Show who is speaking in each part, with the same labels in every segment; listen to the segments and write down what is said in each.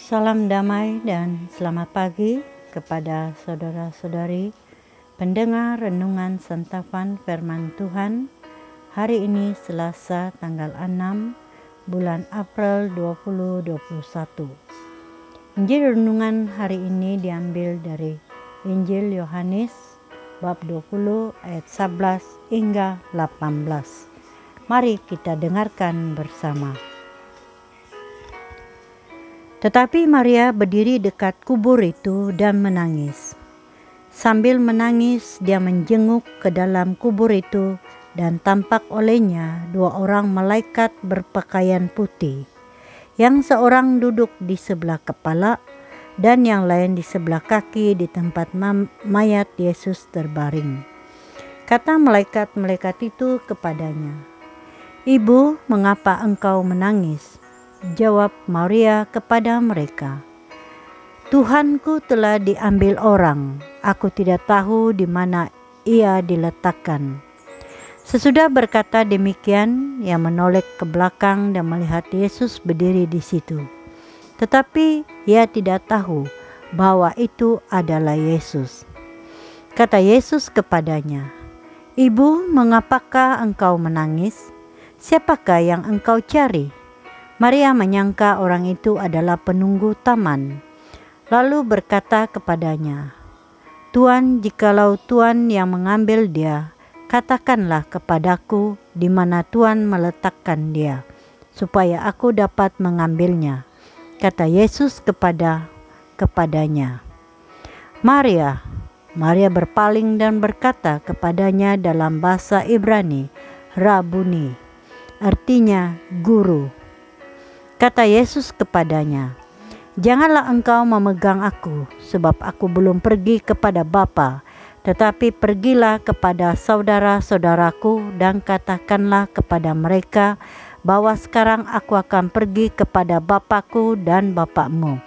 Speaker 1: Salam damai dan selamat pagi kepada saudara-saudari pendengar renungan santapan firman Tuhan. Hari ini Selasa tanggal 6 bulan April 2021. Injil renungan hari ini diambil dari Injil Yohanes bab 20 ayat 11 hingga 18. Mari kita dengarkan bersama. Tetapi Maria berdiri dekat kubur itu dan menangis. Sambil menangis, dia menjenguk ke dalam kubur itu dan tampak olehnya dua orang malaikat berpakaian putih. Yang seorang duduk di sebelah kepala dan yang lain di sebelah kaki di tempat mayat Yesus terbaring. Kata malaikat-malaikat itu kepadanya, "Ibu, mengapa engkau menangis?" Jawab Maria kepada mereka, "Tuhanku telah diambil orang, aku tidak tahu di mana ia diletakkan." Sesudah berkata demikian, ia menoleh ke belakang dan melihat Yesus berdiri di situ. Tetapi ia tidak tahu bahwa itu adalah Yesus. Kata Yesus kepadanya, "Ibu, mengapakah engkau menangis? Siapakah yang engkau cari?" Maria menyangka orang itu adalah penunggu taman, lalu berkata kepadanya, "Tuan, jikalau Tuan yang mengambil dia, katakanlah kepadaku di mana Tuan meletakkan dia, supaya aku dapat mengambilnya." Kata Yesus kepadanya, "Maria." Maria berpaling dan berkata kepadanya dalam bahasa Ibrani, "Rabuni," artinya guru. Kata Yesus kepadanya, "Janganlah engkau memegang aku, sebab aku belum pergi kepada Bapa, tetapi pergilah kepada saudara-saudaraku dan katakanlah kepada mereka bahwa sekarang aku akan pergi kepada Bapakku dan Bapakmu,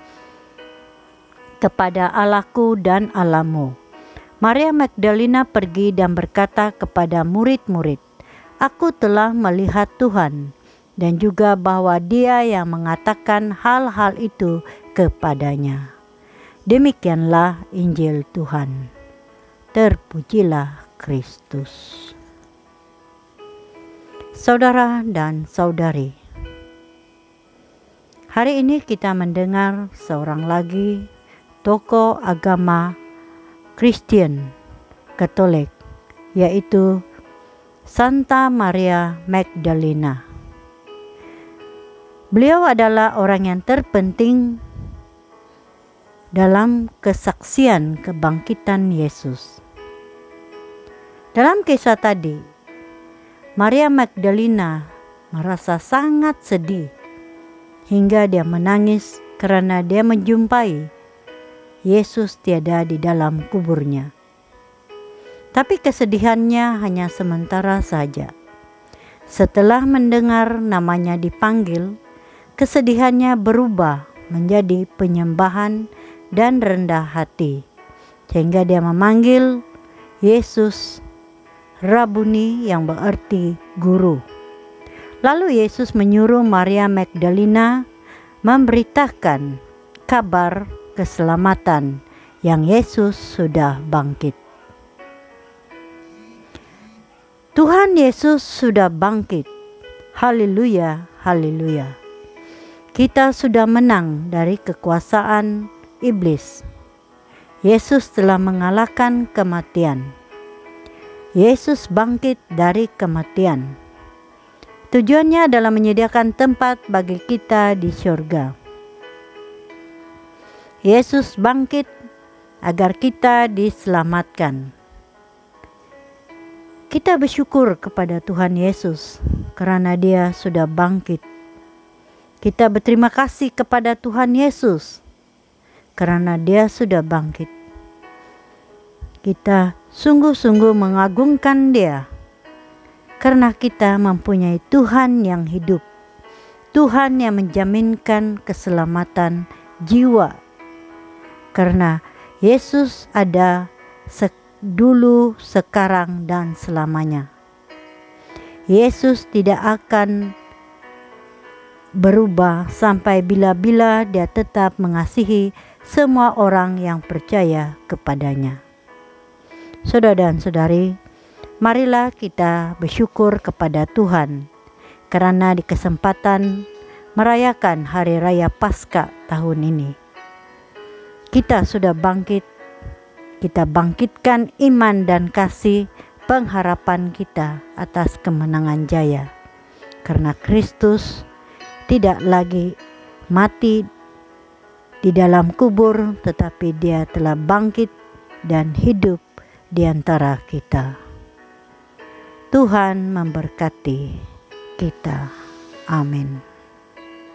Speaker 1: kepada Allahku dan Allahmu." Maria Magdalena pergi dan berkata kepada murid-murid, "Aku telah melihat Tuhan," dan juga bahwa dia yang mengatakan hal-hal itu kepadanya. Demikianlah Injil Tuhan. Terpujilah Kristus. Saudara dan saudari, hari ini kita mendengar seorang lagi tokoh agama Kristen Katolik, yaitu Santa Maria Magdalena. Beliau adalah orang yang terpenting dalam kesaksian kebangkitan Yesus. Dalam kisah tadi, Maria Magdalena merasa sangat sedih hingga dia menangis karena dia menjumpai Yesus tiada di dalam kuburnya. Tapi kesedihannya hanya sementara saja. Setelah mendengar namanya dipanggil, kesedihannya berubah menjadi penyembahan dan rendah hati, sehingga dia memanggil Yesus Rabuni yang berarti guru. Lalu Yesus menyuruh Maria Magdalena memberitakan kabar keselamatan yang Yesus sudah bangkit. Tuhan Yesus sudah bangkit. Haleluya, haleluya. Kita sudah menang dari kekuasaan iblis. Yesus telah mengalahkan kematian. Yesus bangkit dari kematian. Tujuannya adalah menyediakan tempat bagi kita di surga. Yesus bangkit agar kita diselamatkan. Kita bersyukur kepada Tuhan Yesus karena Dia sudah bangkit. Kita berterima kasih kepada Tuhan Yesus karena Dia sudah bangkit. Kita sungguh-sungguh mengagungkan Dia karena kita mempunyai Tuhan yang hidup, Tuhan yang menjaminkan keselamatan jiwa. Karena Yesus ada dulu, sekarang, dan selamanya. Yesus tidak akan berubah sampai bila-bila Dia tetap mengasihi semua orang yang percaya kepadanya. Saudara dan saudari, marilah kita bersyukur kepada Tuhan karena di kesempatan merayakan Hari Raya Paskah tahun ini, kita sudah bangkit. Kita bangkitkan iman dan kasih pengharapan kita atas kemenangan jaya. Karena Kristus tidak lagi mati di dalam kubur, tetapi Dia telah bangkit dan hidup di antara kita. Tuhan memberkati kita. Amin.